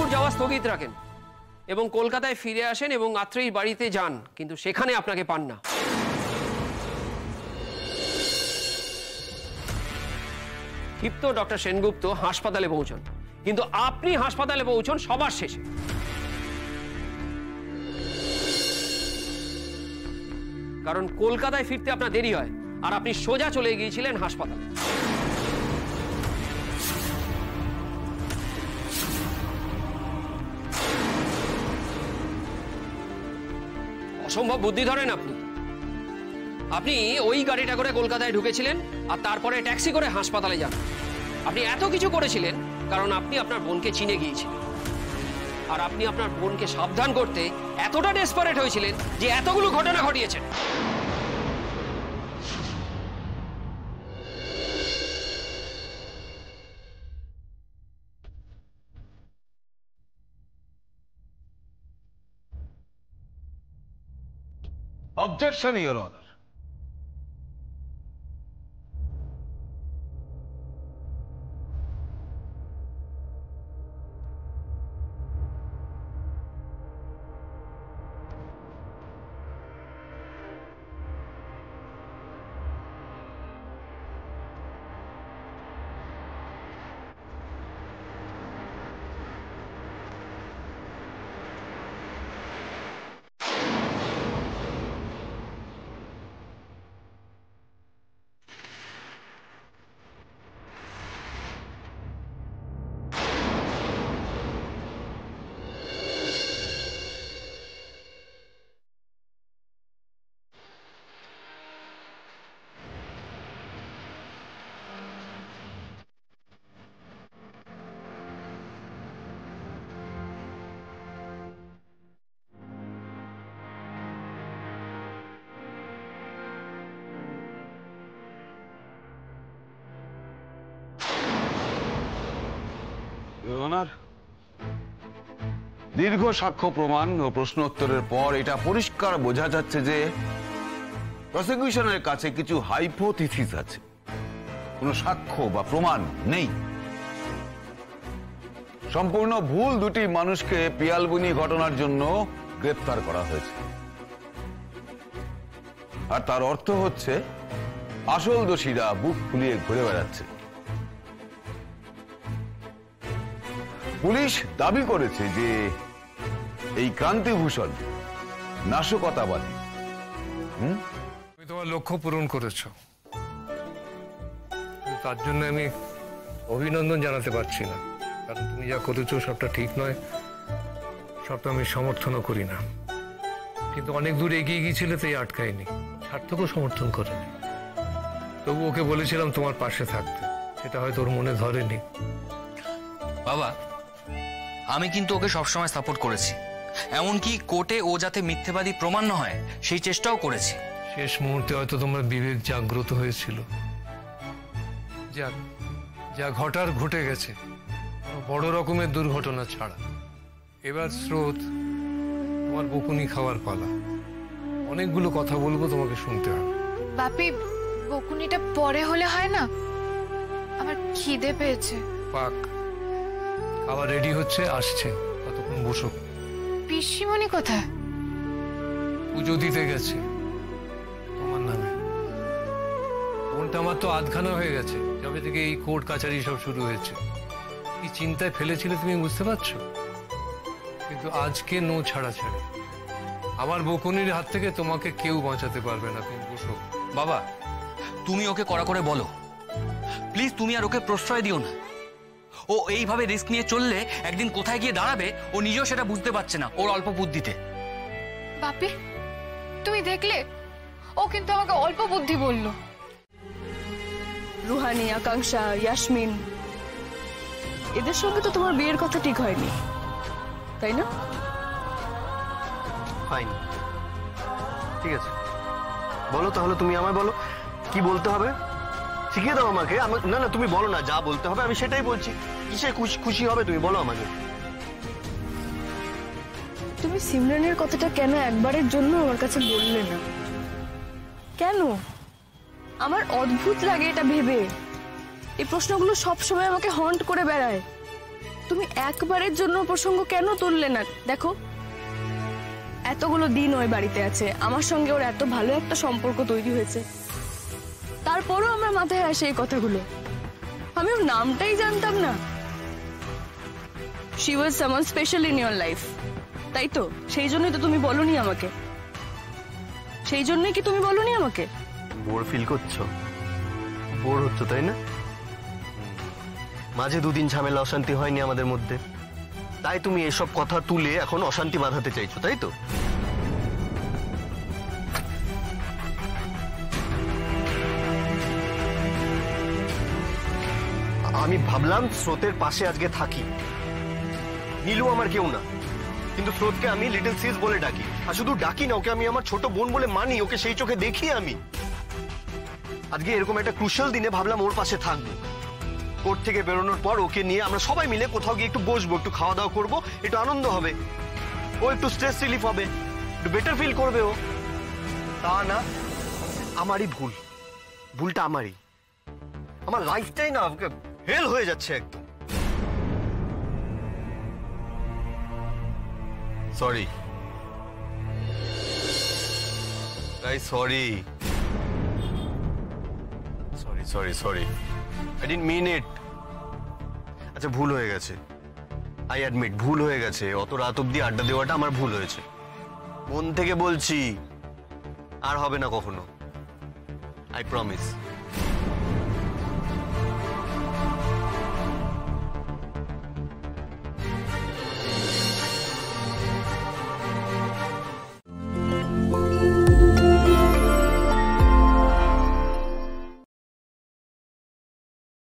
Singapore যাওয়া স্থগিত রাখেন এবং কলকাতায় ফিরে আসেন এবং আত্রেয়ীর বাড়িতে যান, কিন্তু সেখানে আপনাকে পান না। ক্ষিপ্ত ডক্টর সেনগুপ্ত হাসপাতালে পৌঁছন, কিন্তু আপনি হাসপাতালে পৌঁছন সবার শেষে। কারণ কলকাতায় ফিরতে আপনার দেরি হয় আর আপনি সোজা চলে গিয়েছিলেন হাসপাতালে। অসম্ভব বুদ্ধি ধরেন আপনি। আপনি ওই গাড়িটা করে কলকাতায় ঢুকেছিলেন আর তারপরে ট্যাক্সি করে হাসপাতালে যান। আপনি এত কিছু করেছিলেন কারণ আপনি আপনার বোনকে চিনে গিয়েছিলেন, আর আপনি আপনার বোনকে সাবধান করতে এতটা ডেসপারেট হয়েছিলেন যে এতগুলো ঘটনা ঘটিয়েছেন। Objection, Your Honor. দীর্ঘ সাক্ষ্য প্রমাণ ও প্রশ্ন উত্তরের পর এটা পরিষ্কার বোঝা যাচ্ছে যে প্রসিকিউশনের কাছে কিছু হাইপোথিসিস আছে, কোনো সাক্ষ্য বা প্রমাণ নেই। সম্পূর্ণ ভুল দুটি মানুষকে পিয়ালবুনি ঘটনার জন্য গ্রেফতার করা হয়েছে, আর তার অর্থ হচ্ছে আসল দোষীরা বুক ফুলিয়ে ঘুরে বেড়াচ্ছে। পুলিশ দাবি করেছে যে এই ক্রান্তিভূষণ নাশকতাবাদী। তুমি তোমার লক্ষ্য পূরণ করেছ, তার জন্য আমি অভিনন্দন জানাতে পারছি না, কারণ তুমি যা করেছো সবটা ঠিক নয়, সবটা আমি সমর্থনও করি না। কিন্তু অনেক দূর এগিয়ে গিয়েছিলে তাই আটকায়নি, সার্থকও সমর্থন করেনি। তবু ওকে বলেছিলাম তোমার পাশে থাকতে, সেটা হয়তো ওর মনে ধরেনি। বাবা, আমি কিন্তু ওকে সবসময় সাপোর্ট করেছি, এমনকি কোর্টে ও যাতে মিথ্যেবাদী প্রমাণ না হয় সেই চেষ্টাও করেছি। শেষ মুহূর্তে হয়তো তোমার বিবেক জাগ্রত হয়েছিল। যা ঘটার ঘটে গেছে, বড় রকমের দুর্ঘটনা ছাড়া। এবার স্রোত, তোমার বকুনি খাওয়ার পালা। অনেকগুলো কথা বলবো, তোমাকে শুনতে হবে। বাপি, বকুনিটা পরে হলে হয় না? আমার খিদে পেয়েছে। পাক, খাবার রেডি হচ্ছে, আসছে, ততক্ষণ বসো। পিসিমণি কোথায়? পুজো দিতে গেছে তোমার নামে। বোনটা আমার তো আধখানা হয়ে গেছে যবে থেকে এই কোর্ট কাছারি সব শুরু হয়েছে। কি চিন্তায় ফেলেছিলে তুমি বুঝতে পারছো? কিন্তু আজকে নো ছাড়াছাড়ি। আমার বকুনির হাত থেকে তোমাকে কেউ বাঁচাতে পারবে না, তুমি বসো। বাবা, তুমি ওকে কড়া করে বলো প্লিজ, তুমি আর ওকে প্রশ্রয় দিও না। ও এইভাবে রিস্ক নিয়ে চললে একদিন কোথায় গিয়ে দাঁড়াবে ও নিজেও সেটা বুঝতে পারছে না, ওর অল্প বুদ্ধিতে। বাপি, তুমি দেখলে ও কিন্তু আমাকে অল্প বুদ্ধি বললো। রুহানি, আকাঙ্ক্ষা, ইয়াসমিন, এদের সঙ্গে তো তোমার বিয়ের কথা ঠিক হয়নি, তাই না? হয়নি। ঠিক আছে, বলো তাহলে, তুমি আমায় বলো কি বলতে হবে, শিখিয়ে দাও আমাকে। না না, তুমি বলো না, যা বলতে হবে আমি সেটাই বলছি। কিসে খুশি হবে তুমি বলো আমাকে। তুমি সিমরানের কথাটা কেন একবারের জন্য আমার কাছে বললে না? কেন? আমার অদ্ভুত লাগে এটা ভেবে। এই প্রশ্নগুলো সবসময় আমাকে হন্ট করে বেড়ায়। তুমি একবারের জন্য প্রসঙ্গ কেন তুললে না? দেখো, এতগুলো দিন ওই বাড়িতে আছে, আমার সঙ্গে ওর এত ভালো একটা সম্পর্ক তৈরি হয়েছে, তারপরও আমার মাথায় আসে এই কথাগুলো। আমি ওর নামটাই জানতাম না। She was someone special in your life, তাই তো? সেই জন্যই তো তুমি বলনি আমাকে। সেই জন্যই কি তুমি বলনি আমাকে? বোর ফিল করছো? বোর হচ্ছে তাই না? মাঝে দুদিন ঝামেলা অশান্তি হয়নি আমাদের মধ্যে, তাই তুমি এসব কথা তুলে এখন অশান্তি বাঁধাতে চাইছো, তাই তো? আমি ভাবলাম স্রোতের পাশে আজকে থাকি। নীলু আমার কেউ না, কিন্তু স্রোতকে আমি লিটল সিস বলে ডাকি। আর শুধু ডাকি না, ওকে আমি আমার ছোট বোন বলে মানি, ওকে সেই চোখে দেখি আমি। আজকে এরকম একটা ক্রুশাল দিনে ভাবলাম ওর পাশে থাকবো। কোর্ট থেকে বেরোনোর পর ওকে নিয়ে আমরা সবাই মিলে কোথাও গিয়ে একটু বসবো, একটু খাওয়া দাওয়া করবো, একটু আনন্দ হবে, ও একটু স্ট্রেস রিলিফ হবে, একটু বেটার ফিল করবে ও। তা না, আমারই ভুল, ভুলটা আমারই। আমার লাইফটাই না হেল হয়ে যাচ্ছে একদম। Sorry, sorry sorry sorry sorry, I didn't mean it. আচ্ছা, ভুল হয়ে গেছে, আই অ্যাডমিট, ভুল হয়ে গেছে। অত রাত অব্দি আড্ডা দেওয়াটা আমার ভুল হয়েছে, মন থেকে বলছি। আর হবে না কখনো, আই প্রমিস।